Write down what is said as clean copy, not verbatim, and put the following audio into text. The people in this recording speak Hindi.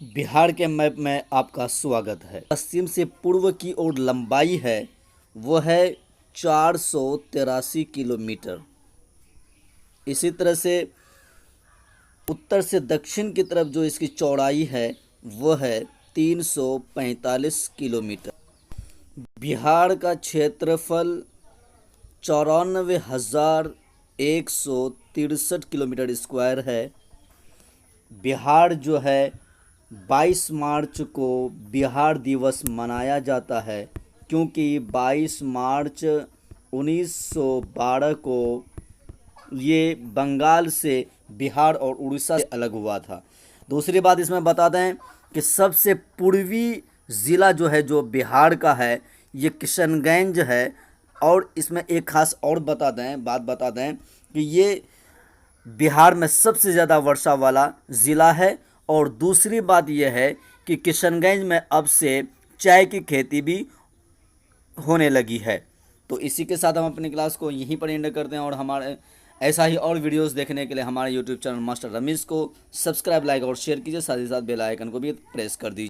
बिहार के मैप में आपका स्वागत है। पश्चिम से पूर्व की ओर लंबाई है वो है 483 किलोमीटर। इसी तरह से उत्तर से दक्षिण की तरफ जो इसकी चौड़ाई है वो है 345 किलोमीटर। बिहार का क्षेत्रफल 94,163 किलोमीटर स्क्वायर है। बिहार जो है 22 मार्च को बिहार दिवस मनाया जाता है, क्योंकि 22 मार्च 1912 को ये बंगाल से बिहार और उड़ीसा से अलग हुआ था। दूसरी बात इसमें बता दें कि सबसे पूर्वी ज़िला जो है जो बिहार का है ये किशनगंज है। और इसमें एक खास और बात बता दें कि ये बिहार में सबसे ज़्यादा वर्षा वाला ज़िला है। और दूसरी बात यह है कि किशनगंज में अब से चाय की खेती भी होने लगी है। तो इसी के साथ हम अपनी क्लास को यहीं पर एंड करते हैं, और हमारे ऐसा ही और वीडियोस देखने के लिए हमारे यूट्यूब चैनल मास्टर रमेश को सब्सक्राइब, लाइक और शेयर कीजिए। साथ ही साथ बेल आइकन को भी प्रेस कर दीजिए।